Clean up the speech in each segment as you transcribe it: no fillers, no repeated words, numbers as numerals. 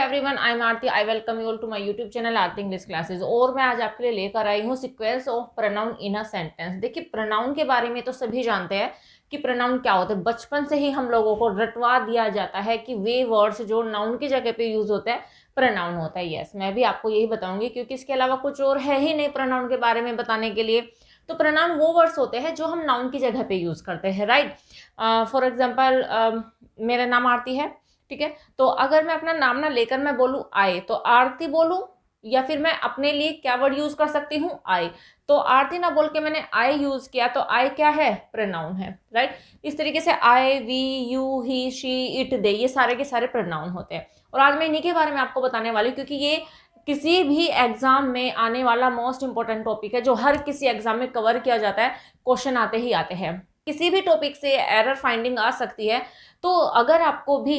Everyone, I am Aarti. I welcome you all to my YouTube channel Aarti English classes. और मैं आज आपके लिए लेकर आई हूँ sequence of pronoun in a sentence. देखिए, प्रोनाउन के बारे में तो सभी जानते हैं कि प्रोनाउन क्या होता है। बचपन से ही हम लोगों को रटवा दिया जाता है कि वे वर्ड्स जो नाउन की जगह पे यूज होता है प्रोनाउन होता है। यस, मैं भी आपको यही बताऊंगी क्योंकि इसके अलावा कुछ और है ही नहीं प्रोनाउन के बारे में बताने के लिए। तो प्रोनाउन वो वर्ड्स होते हैं जो हम नाउन की जगह पे यूज करते हैं, राइट। फॉर एग्जाम्पल, मेरा नाम आरती है, ठीक है। तो अगर मैं अपना नाम ना लेकर मैं बोलूं आए, तो आरती बोलूं, या फिर मैं अपने लिए क्या वर्ड यूज कर सकती हूँ, आए। तो आरती ना बोल के मैंने आई यूज किया, तो आई क्या है, प्रोनाउन है, राइट। इस तरीके से I, we, you, he, she, it, they, ये सारे के सारे प्रोनाउन होते हैं। और आज मैं इन्हीं के बारे में आपको बताने वाली हूँ क्योंकि ये किसी भी एग्जाम में आने वाला मोस्ट इंपॉर्टेंट टॉपिक है जो हर किसी एग्जाम में कवर किया जाता है। क्वेश्चन आते ही आते हैं, किसी भी टॉपिक से एरर फाइंडिंग आ सकती है। तो अगर आपको भी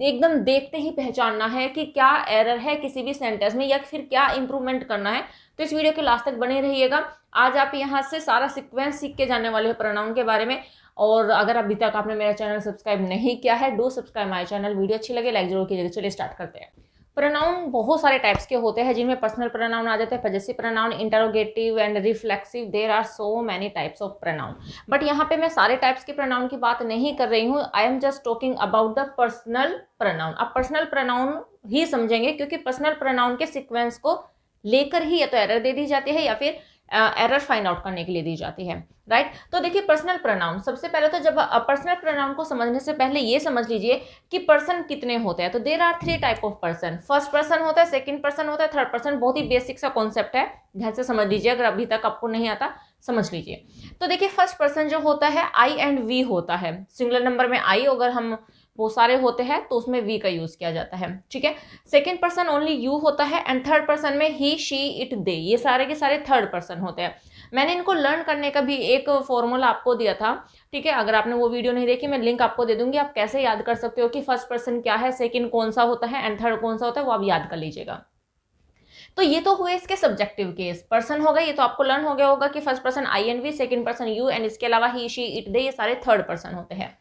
एकदम देखते ही पहचानना है कि क्या एरर है किसी भी सेंटेंस में या फिर क्या इंप्रूवमेंट करना है, तो इस वीडियो के लास्ट तक बने रहिएगा। आज आप यहाँ से सारा सीक्वेंस सीख के जाने वाले हो प्रोनाउन के बारे में। और अगर अभी तक आपने मेरा चैनल सब्सक्राइब नहीं किया है, do subscribe my channel. Video अच्छी लगे लाइक जरूर कीजिएगा। चलिए स्टार्ट करते हैं। प्रोनाउन बहुत सारे टाइप्स के होते हैं जिनमें पर्सनल प्रोनाउन आ जाते हैं, possessive pronoun, interrogative and reflexive. There are so many types of pronoun. But यहाँ पे मैं सारे टाइप्स के प्रोनाउन की बात नहीं कर रही हूँ। I am just talking about the personal pronoun. अब पर्सनल प्रोनाउन ही समझेंगे क्योंकि पर्सनल प्रोनाउन के सीक्वेंस को लेकर ही या तो एरर दे दी जाती है या फिर एरर फाइंड आउट करने के लिए दी जाती है, राइट। तो देखिए, पर्सनल प्रोनाउन, सबसे पहले तो जब पर्सनल प्रोनाउन को समझने से पहले ये समझ लीजिए कि पर्सन कितने होते हैं। तो there are 3 type of person. First person होता है, सेकंड पर्सन होता है, थर्ड पर्सन। बहुत ही बेसिक सा कॉन्सेप्ट है, ध्यान से समझ लीजिए। अगर अभी तक आपको नहीं आता समझ लीजिए। तो देखिए, फर्स्ट पर्सन जो होता है आई एंड वी होता है। सिंगुलर नंबर में आई, अगर हम वो सारे होते हैं तो उसमें वी का यूज किया जाता है, ठीक है। सेकेंड पर्सन ओनली यू होता है एंड थर्ड पर्सन में ही, शी, इट, दे, ये सारे के सारे थर्ड पर्सन होते हैं। मैंने इनको लर्न करने का भी एक फॉर्मूला आपको दिया था, ठीक है। अगर आपने वो वीडियो नहीं देखी, मैं लिंक आपको दे दूंगी। आप कैसे याद कर सकते हो कि फर्स्ट पर्सन क्या है, सेकंड कौन सा होता है एंड थर्ड कौन सा होता है, वो आप याद कर लीजिएगा। तो ये तो हुए इसके सब्जेक्टिव केस। पर्सन हो गए, ये तो आपको लर्न हो गया होगा कि first person I and we, second person you, and इसके अलावा ही, शी, इट, दे, ये सारे थर्ड पर्सन होते हैं।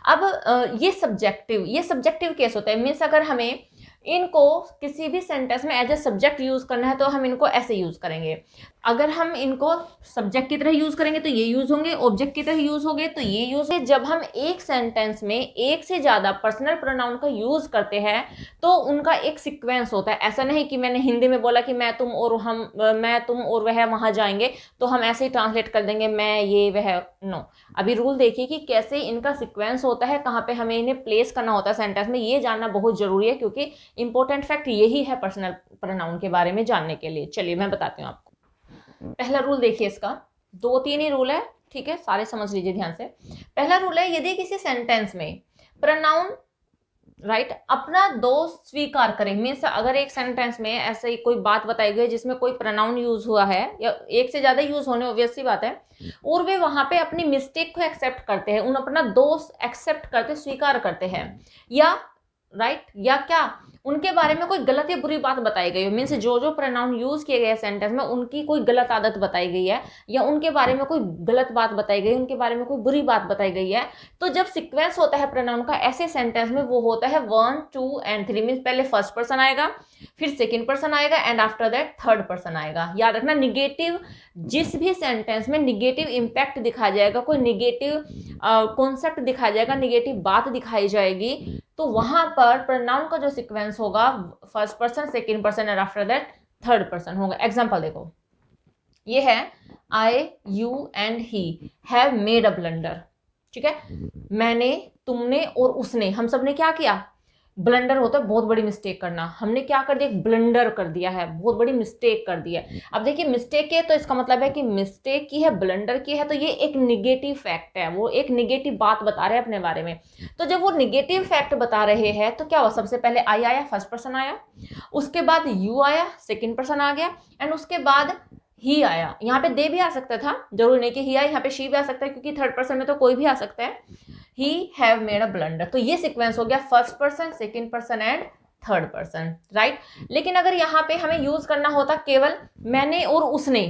अब ये सब्जेक्टिव केस होता है। मीन्स अगर हमें इनको किसी भी सेंटेंस में एज ए सब्जेक्ट यूज करना है तो हम इनको ऐसे यूज करेंगे। अगर हम इनको सब्जेक्ट की तरह यूज करेंगे तो ये यूज होंगे, ऑब्जेक्ट की तरह यूज होंगे तो ये यूज होंगे। जब हम एक सेंटेंस में एक से ज्यादा पर्सनल प्रोनाउन का यूज करते हैं तो उनका एक सीक्वेंस होता है। ऐसा नहीं कि मैंने हिंदी में बोला कि मैं तुम और वह वहां जाएंगे तो हम ऐसे ही ट्रांसलेट कर देंगे मैं ये वह, नो। अभी रूल देखिए कि कैसे इनका सीक्वेंस होता है, कहाँ पे हमें इन्हें प्लेस करना होता है सेंटेंस में। ये जानना बहुत जरूरी है क्योंकि इंपॉर्टेंट फैक्ट यही है पर्सनल प्रोनाउन के बारे में जानने के लिए। चलिए मैं बताती हूँ आपको। पहला रूल देखिए, इसका 2-3 ही रूल है, ठीक है, सारे समझ लीजिए ध्यान से। पहला रूल है, यदि किसी सेंटेंस में प्रोनाउन, राइट, अपना दोष स्वीकार करें। मीन्स अगर एक सेंटेंस में ऐसे कोई बात बताई गई जिसमें कोई प्रोनाउन यूज हुआ है या एक से ज्यादा यूज होने, ऑब्वियस सी बात है, और वे वहां पे अपनी मिस्टेक को एक्सेप्ट करते हैं, उन अपना दोष एक्सेप्ट करते, स्वीकार करते हैं, या राइट, या क्या उनके बारे में कोई गलत या बुरी बात बताई गई है। मीन्स जो जो प्रोनाउन यूज किए गए सेंटेंस में उनकी कोई गलत आदत बताई गई है या उनके बारे में कोई गलत बात बताई गई, उनके बारे में कोई बुरी बात बताई गई है, तो जब सीक्वेंस होता है प्रोनाउन का ऐसे सेंटेंस में वो होता है 1, 2 एंड 3। मीन्स पहले फर्स्ट पर्सन आएगा, फिर सेकेंड पर्सन आएगा and after that third person आएगा। याद रखना, निगेटिव, जिस भी सेंटेंस में निगेटिव इंपैक्ट दिखाया जाएगा, कोई निगेटिव कॉन्सेप्ट दिखाया जाएगा, निगेटिव बात दिखाई जाएगी, तो वहां पर प्रोनाउन का जो सीक्वेंस होगा first person, second person and after that third person होगा। एग्जांपल देखो, ये है I, you and he have made a blunder, ठीक है। मैंने, तुमने और उसने, हम सब ने क्या किया, ब्लंडर होता है बहुत बड़ी मिस्टेक करना। हमने क्या कर दिया, ब्लंडर कर दिया है, बहुत बड़ी मिस्टेक कर दी है। अब देखिए, मिस्टेक है तो इसका मतलब है कि मिस्टेक की है, ब्लंडर की है, तो ये एक निगेटिव फैक्ट है, वो एक निगेटिव बात बता रहे हैं अपने बारे में। तो जब वो निगेटिव फैक्ट बता रहे हैं तो क्या हुआ, सबसे पहले आई आया, फर्स्ट पर्सन आया, उसके बाद यू आया, सेकेंड पर्सन आ गया, एंड उसके बाद ही आया। यहाँ पे दे भी आ सकता था, जरूरी नहीं कि ही आया, यहाँ पे शी भी आ सकता है क्योंकि थर्ड पर्सन में तो कोई भी आ सकता है। ही हैव मेड अ ब्लंडर, तो ये सीक्वेंस हो गया first person, second person and third person, right. लेकिन अगर यहाँ पे हमें यूज करना होता केवल मैंने और उसने,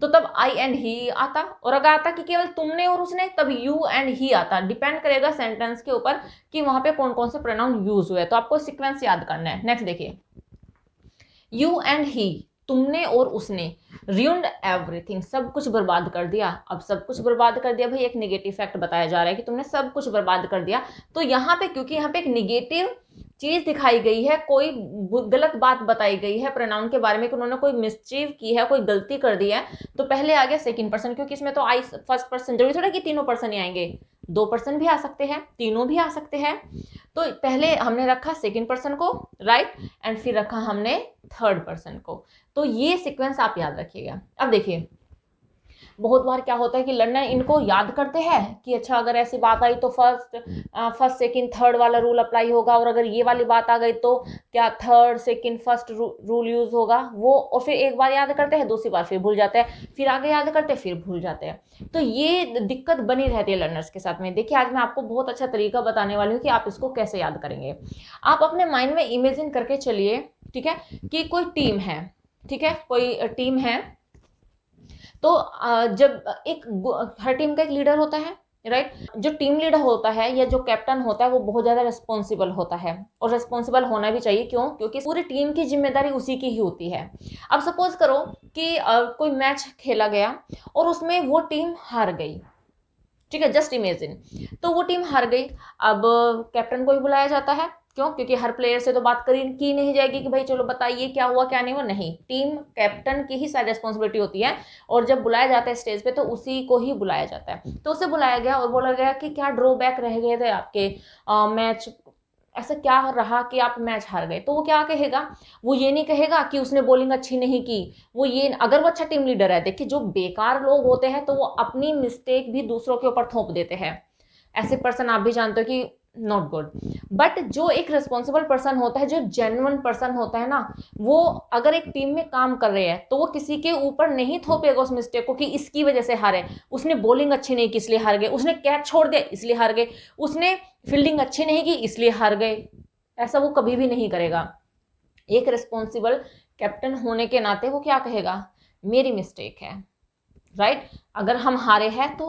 तो तब आई एंड ही आता, और अगर आता कि केवल तुमने और उसने, तब यू एंड ही आता। डिपेंड करेगा सेंटेंस के ऊपर कि वहां पे कौन कौन से प्रोनाउन यूज हुए। तो आपको सीक्वेंस याद करना है। नेक्स्ट देखिए, यू एंड ही, तुमने और उसने, ruined एवरीथिंग, सब कुछ बर्बाद कर दिया। अब सब कुछ बर्बाद कर दिया भाई, एक नेगेटिव फैक्ट बताया जा रहा है कि तुमने सब कुछ बर्बाद कर दिया। तो यहाँ पे क्योंकि यहाँ पे एक नेगेटिव चीज दिखाई गई है, कोई गलत बात बताई गई है प्रोनाउन के बारे में कि उन्होंने कोई मिसचीव की है, कोई गलती कर दी है, तो पहले आ गया सेकंड पर्सन, क्योंकि इसमें तो आई फर्स्ट पर्सन, जरूरी थोड़ा कि तीनों पर्सन ही आएंगे, 2 पर्सन भी आ सकते हैं, तीनों भी आ सकते हैं। तो पहले हमने रखा सेकंड पर्सन को, राइट, एंड फिर रखा हमने थर्ड पर्सन को। तो ये सीक्वेंस आप याद रखिएगा। अब देखिए, बहुत बार क्या होता है कि लर्नर इनको याद करते हैं कि अच्छा अगर ऐसी बात आई तो फर्स्ट सेकंड थर्ड वाला रूल अप्लाई होगा, और अगर ये वाली बात आ गई तो क्या third second first rule use होगा वो, और फिर एक बार याद करते हैं, दूसरी बार फिर भूल जाते हैं, फिर आगे याद करते हैं, फिर भूल जाते हैं। तो ये दिक्कत बनी रहती है लर्नर्स के साथ में। देखिए, आज मैं आपको बहुत अच्छा तरीका बताने वाली हूँ कि आप इसको कैसे याद करेंगे। आप अपने माइंड में इमेजिन करके चलिए, ठीक है, कि कोई टीम है, ठीक है, कोई टीम है। तो जब हर टीम का एक लीडर होता है, राइट। जो टीम लीडर होता है या जो कैप्टन होता है वो बहुत ज्यादा रिस्पॉन्सिबल होता है, और रिस्पॉन्सिबल होना भी चाहिए। क्यों? क्योंकि पूरी टीम की जिम्मेदारी उसी की ही होती है। अब सपोज करो कि कोई मैच खेला गया और उसमें वो टीम हार गई, ठीक है, जस्ट इमेजिन। तो वो टीम हार गई, अब कैप्टन को ही बुलाया जाता है। क्यों? क्योंकि हर प्लेयर से तो बात की नहीं जाएगी कि भाई चलो बताइए क्या हुआ क्या नहीं हुआ, नहीं, टीम कैप्टन की ही सारी रिस्पॉन्सिबिलिटी होती है। और जब बुलाया जाता है स्टेज पे तो उसी को ही बुलाया जाता है। तो उसे बुलाया गया और बोला गया कि क्या ड्रॉबैक रह गए थे आपके मैच, ऐसा क्या रहा कि आप मैच हार गए। तो वो क्या कहेगा? वो ये नहीं कहेगा कि उसने बॉलिंग अच्छी नहीं की, वो ये, अगर वो अच्छा टीम लीडर है, देखिए जो बेकार लोग होते हैं तो वो अपनी मिस्टेक भी दूसरों के ऊपर थोप देते हैं। ऐसे पर्सन आप भी जानते हो कि नॉट गुड। बट जो एक रिस्पॉन्सिबल पर्सन होता है, जो जेन्युइन पर्सन होता है ना, वो अगर एक टीम में काम कर रहे हैं तो वो किसी के ऊपर नहीं थोपेगा उस मिस्टेक को कि इसकी वजह से हारे, उसने बॉलिंग अच्छी नहीं की इसलिए हार गए, उसने कैच छोड़ दिया इसलिए हार गए, उसने फील्डिंग अच्छी नहीं की इसलिए हार गए। ऐसा वो कभी भी नहीं करेगा। एक रिस्पॉन्सिबल कैप्टन होने के नाते वो क्या कहेगा? मेरी मिस्टेक है, राइट। अगर हम हारे हैं तो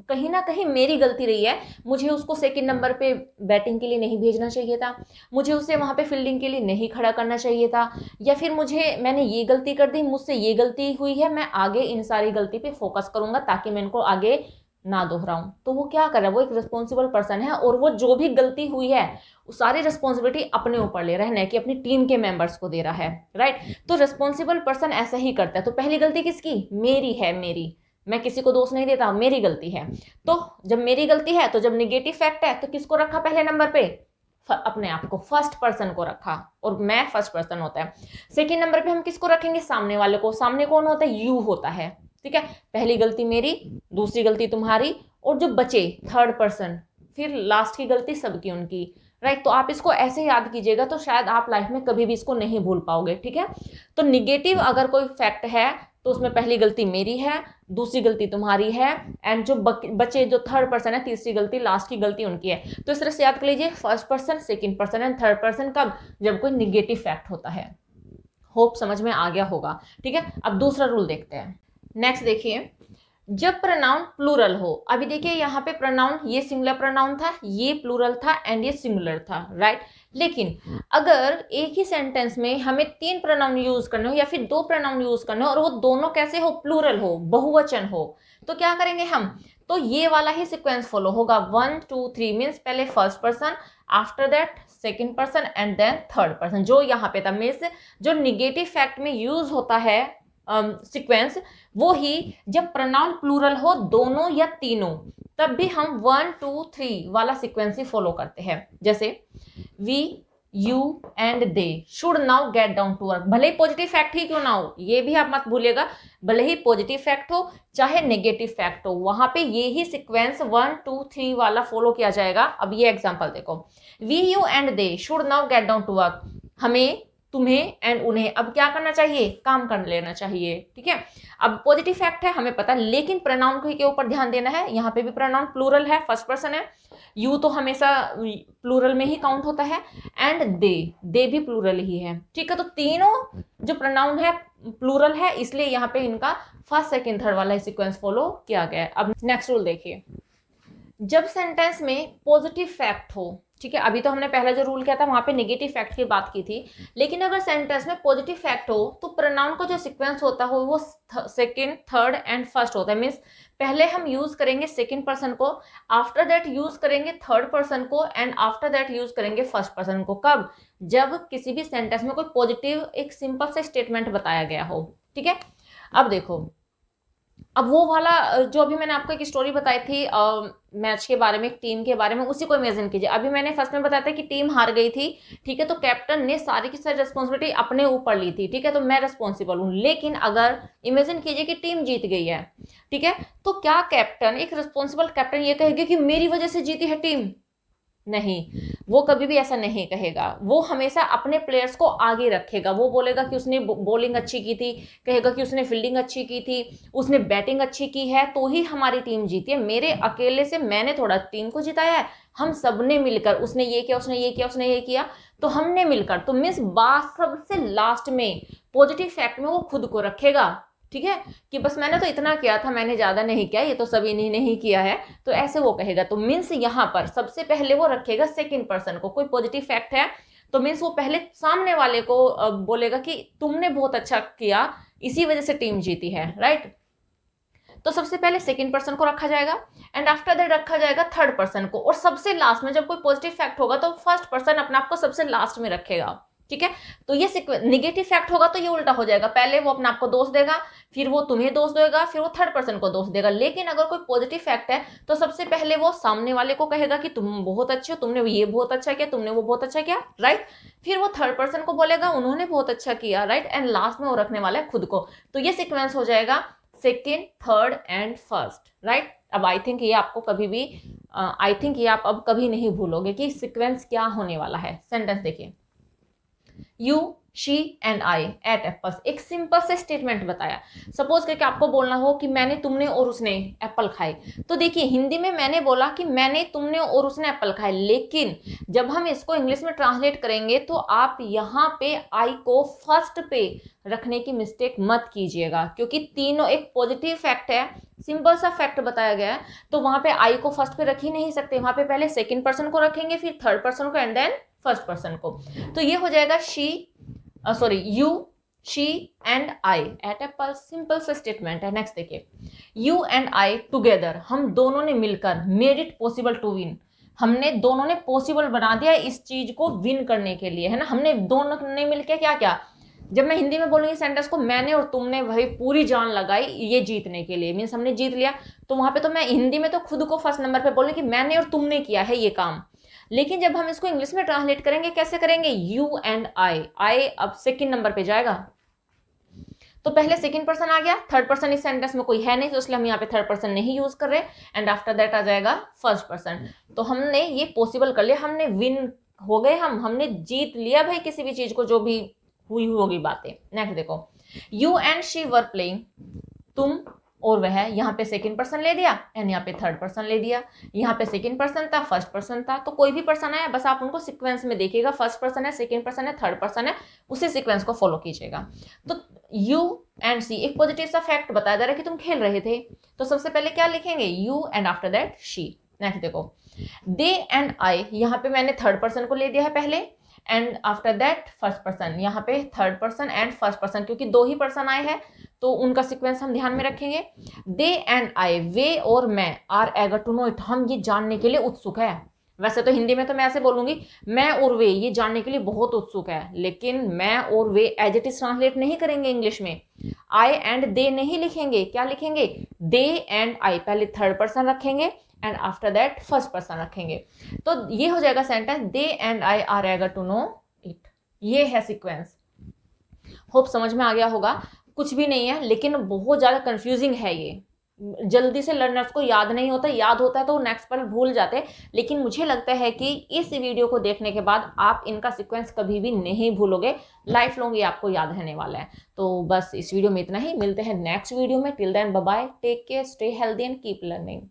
कहीं ना कहीं मेरी गलती रही है, मुझे उसको सेकंड नंबर पे बैटिंग के लिए नहीं भेजना चाहिए था, मुझे उसे वहां पे फील्डिंग के लिए नहीं खड़ा करना चाहिए था, या फिर मैंने ये गलती कर दी, मुझसे ये गलती हुई है, मैं आगे इन सारी गलती पे फोकस करूंगा ताकि मैं इनको आगे ना दोहराऊं। तो वो क्या कर रहा है? वो एक रिस्पॉन्सिबल पर्सन है, और वो जो भी गलती हुई है वो सारी रिस्पॉन्सिबिलिटी अपने ऊपर ले रहा है, ना कि अपनी टीम के मेंबर्स को दे रहा है, राइट। तो रिस्पॉन्सिबल पर्सन ऐसा ही करता है। तो पहली गलती किसकी? मेरी है, मेरी, मैं किसी को दोष नहीं देता, मेरी गलती है। तो जब मेरी गलती है, तो जब निगेटिव फैक्ट है तो किसको रखा पहले नंबर पे? अपने आप को, फर्स्ट पर्सन को रखा, और मैं फर्स्ट पर्सन होता है। सेकंड नंबर पे हम किसको रखेंगे? सामने वाले को। सामने कौन होता है? यू होता है, ठीक है। पहली गलती मेरी, दूसरी गलती तुम्हारी, और जो बचे थर्ड पर्सन, फिर लास्ट की गलती सबकी उनकी, राइट। तो आप इसको ऐसे याद कीजिएगा तो शायद आप लाइफ में कभी भी इसको नहीं भूल पाओगे, ठीक है। तो निगेटिव अगर कोई फैक्ट है तो उसमें पहली गलती मेरी है, दूसरी गलती तुम्हारी है, एंड जो बचे जो थर्ड पर्सन है, तीसरी गलती, लास्ट की गलती उनकी है। तो इस तरह से याद कर लीजिए, first person, second person and third person कब? जब कोई निगेटिव फैक्ट होता है। होप समझ में आ गया होगा, ठीक है। अब दूसरा रूल देखते हैं। नेक्स्ट देखिए, जब प्रोनाउन प्लूरल हो। अभी देखिए यहाँ पे प्रोनाउन, ये सिंगुलर प्रोनाउन था, ये प्लूरल था, एंड ये सिंगुलर था, राइट। लेकिन अगर एक ही सेंटेंस में हमें 3 प्रोनाउन यूज करने हो या फिर 2 प्रोनाउन यूज करने हो, और वो दोनों कैसे हो? प्लूरल हो, बहुवचन हो, तो क्या करेंगे हम? तो ये वाला ही सिक्वेंस फॉलो होगा। 1 2 3 मीन्स पहले first person, after that second person, and then third person. जो यहाँ पे था, मीन्स जो निगेटिव फैक्ट में यूज होता है सीक्वेंस, वो ही जब प्रोनाउन प्लूरल हो, दोनों या तीनों, तब भी हम 1 2 3 वाला सीक्वेंस ही फॉलो करते हैं। जैसे we, you and they should now get down to work. भले ही पॉजिटिव फैक्ट ही क्यों ना हो, ये भी आप मत भूलिएगा, भले ही पॉजिटिव फैक्ट हो चाहे नेगेटिव फैक्ट हो, वहां पे ये ही सीक्वेंस 1 2 3 वाला फॉलो किया जाएगा। अब ये एग्जांपल देखो, we, you and they should now get down to work. हमें, तुम्हें एंड उन्हें अब क्या करना चाहिए? काम कर लेना चाहिए, ठीक है। अब पॉजिटिव फैक्ट है हमें पता, लेकिन प्रोनाउन के ऊपर ध्यान देना है। यहाँ पे भी प्रोनाउन प्लूरल है, फर्स्ट पर्सन है, यू तो हमेशा प्लूरल में ही काउंट होता है, एंड दे भी प्लूरल ही है, ठीक है। तो तीनों जो प्रोनाउन है प्लूरल है, इसलिए यहाँ पे इनका फर्स्ट सेकंड थर्ड वाला सीक्वेंस फॉलो किया गया है। अब नेक्स्ट रूल देखिए, जब सेंटेंस में पॉजिटिव फैक्ट हो, ठीक है, अभी तो हमने पहला जो रूल किया था वहां पे नेगेटिव फैक्ट की बात की थी, लेकिन अगर सेंटेंस में पॉजिटिव फैक्ट हो तो प्रोनाउन का जो सीक्वेंस होता है वो सेकंड थर्ड एंड फर्स्ट होता है। मीन्स पहले हम यूज करेंगे सेकंड पर्सन को, आफ्टर दैट यूज करेंगे थर्ड पर्सन को, एंड आफ्टर दैट यूज करेंगे फर्स्ट पर्सन को। कब? जब किसी भी सेंटेंस में कोई पॉजिटिव एक सिंपल से स्टेटमेंट बताया गया हो, ठीक है। अब देखो, अब वो वाला जो अभी मैंने आपको एक स्टोरी बताई थी मैच के बारे में, एक टीम के बारे में, उसी को इमेजिन कीजिए। अभी मैंने फर्स्ट में बताया था कि टीम हार गई थी, ठीक है, तो कैप्टन ने सारी की सारी रिस्पॉन्सिबिलिटी अपने ऊपर ली थी, ठीक है, तो मैं रिस्पॉन्सिबल हूँ। लेकिन अगर इमेजिन कीजिए कि टीम जीत गई है, ठीक है, तो क्या कैप्टन, एक रिस्पॉन्सिबल कैप्टन ये कहेगा कि मेरी वजह से जीती है टीम? नहीं, वो कभी भी ऐसा नहीं कहेगा। वो हमेशा अपने प्लेयर्स को आगे रखेगा। वो बोलेगा कि उसने बॉलिंग अच्छी की थी, कहेगा कि उसने फील्डिंग अच्छी की थी, उसने बैटिंग अच्छी की है, तो ही हमारी टीम जीती है। मेरे अकेले से मैंने थोड़ा टीम को जिताया है, हम सब ने मिलकर, उसने ये किया, उसने ये किया, उसने ये किया, तो हमने मिलकर। तो मीन्स बात सबसे लास्ट में पॉजिटिव फैक्ट में वो खुद को रखेगा, ठीक है, कि बस मैंने तो इतना किया था, मैंने ज्यादा नहीं किया, ये तो सभी ने नहीं किया है, तो ऐसे वो कहेगा। तो मीन्स यहाँ पर सबसे पहले वो रखेगा सेकंड पर्सन को। कोई पॉजिटिव फैक्ट है तो मीन्स वो पहले सामने वाले को बोलेगा कि तुमने बहुत अच्छा किया, इसी वजह से टीम जीती है, राइट। तो सबसे पहले सेकंड पर्सन को रखा जाएगा, एंड आफ्टर दैट रखा जाएगा थर्ड पर्सन को, और सबसे लास्ट में जब कोई पॉजिटिव फैक्ट होगा तो फर्स्ट पर्सन अपने आप को सबसे लास्ट में रखेगा, ठीक है। तो ये निगेटिव फैक्ट होगा तो ये उल्टा हो जाएगा, पहले वो अपने आप को दोष देगा, फिर वो तुम्हें दोष देगा, फिर वो थर्ड पर्सन को दोष देगा। लेकिन अगर कोई पॉजिटिव फैक्ट है तो सबसे पहले वो सामने वाले को कहेगा कि तुम बहुत अच्छे हो, तुमने ये बहुत अच्छा किया, तुमने वो बहुत अच्छा किया, राइट। फिर वो थर्ड पर्सन को बोलेगा उन्होंने बहुत अच्छा किया, राइट, एंड लास्ट में वो रखने वाला है खुद को। तो ये सीक्वेंस हो जाएगा second third and first, right. अब आई थिंक ये आपको कभी भी आई थिंक ये आप अब कभी नहीं भूलोगे कि सीक्वेंस क्या होने वाला है। सेंटेंस देखिए, you, she and I ate apples. एक सिंपल से स्टेटमेंट बताया। सपोज करके आपको बोलना हो कि मैंने, तुमने और उसने एप्पल खाए, तो देखिए हिंदी में मैंने बोला कि मैंने, तुमने और उसने एप्पल खाए, लेकिन जब हम इसको इंग्लिश में ट्रांसलेट करेंगे तो आप यहाँ पे आई को फर्स्ट पे रखने की मिस्टेक मत कीजिएगा, क्योंकि तीनों एक पॉजिटिव फैक्ट है, सिंपल सा फैक्ट बताया गया है, तो वहां पे आई को फर्स्ट पे रख ही नहीं सकते। वहां पे पहले सेकेंड पर्सन को रखेंगे, फिर थर्ड पर्सन को, एंड देन फर्स्ट पर्सन को। तो ये हो जाएगा you, she and I ate apple. Simple सा स्टेटमेंट है। नेक्स्ट देखिए, यू एंड आई टुगेदर, हम दोनों ने मिलकर, made it possible to win, हमने दोनों ने पॉसिबल बना दिया इस चीज को विन करने के लिए, है ना। हमने दोनों ने मिलकर क्या क्या, जब मैं हिंदी में बोलूंगी सेंटेंस को, मैंने और तुमने भाई पूरी जान लगाई ये जीतने के लिए, मीन्स हमने जीत लिया। तो वहां पे तो मैं हिंदी में तो खुद को फर्स्ट नंबर पे बोलूंगी कि मैंने और तुमने किया है ये काम। लेकिन जब हम इसको इंग्लिश में ट्रांसलेट करेंगे, कैसे करेंगे, यू एंड आई अब सेकंड नंबर पे जाएगा। तो पहले सेकंड पर्सन आ गया, थर्ड पर्सन इस सेंटेंस में कोई है नहीं, तो इसलिए हम यहाँ पे थर्ड पर्सन नहीं यूज कर रहे, एंड आफ्टर दैट आ जाएगा फर्स्ट पर्सन। तो हमने ये पॉसिबल कर लिया, हमने विन हो गए, हमने जीत लिया भाई किसी भी चीज को, जो भी हुई होगी बातें। नेक्स्ट देखो, you and she were playing, तुम और वह, यहाँ पे सेकंड पर्सन ले दिया, एंड यहाँ पे थर्ड पर्सन ले दिया। यहाँ पे सेकंड पर्सन था, फर्स्ट पर्सन था, तो कोई भी पर्सन आया बस आप उनको सीक्वेंस में देखिएगा, फर्स्ट पर्सन है, सेकंड पर्सन है, थर्ड पर्सन है, उसी सीक्वेंस को फॉलो कीजिएगा। तो यू एंड सी, एक पॉजिटिव सा फैक्ट बताया जा रहा है कि तुम खेल रहे थे, तो सबसे पहले क्या लिखेंगे, you and after that she. Next देखो, दे एंड आई, यहाँ पे मैंने थर्ड पर्सन को ले दिया है पहले, and after that first person, यहाँ पे third person and first person, क्योंकि दो ही पर्सन आए हैं तो उनका सीक्वेंस हम ध्यान में रखेंगे। दे एंड आई, वे और मैं, are eager to know it, हम ये जानने के लिए उत्सुक है। वैसे तो हिंदी में तो मैं ऐसे बोलूंगी, मैं और वे ये जानने के लिए बहुत उत्सुक है, लेकिन मैं और वे एज इट इज ट्रांसलेट नहीं करेंगे इंग्लिश में। आई एंड दे नहीं लिखेंगे, क्या लिखेंगे, दे एंड आई, पहले थर्ड पर्सन रखेंगे and after that first person रखेंगे। तो ये हो जाएगा sentence, they and I are eager to know it. ये है सीक्वेंस। होप समझ में आ गया होगा। कुछ भी नहीं है, लेकिन बहुत ज़्यादा कंफ्यूजिंग है ये, जल्दी से लर्नर्स को याद नहीं होता, याद होता है तो नेक्स्ट पर भूल जाते हैं। लेकिन मुझे लगता है कि इस वीडियो को देखने के बाद आप इनका सीक्वेंस कभी भी नहीं भूलोगे, लाइफ लॉन्ग ये आपको याद रहने वाला है। तो बस इस वीडियो में इतना ही, मिलते हैं नेक्स्ट वीडियो में। Till then bye bye, take care, stay healthy and keep learning.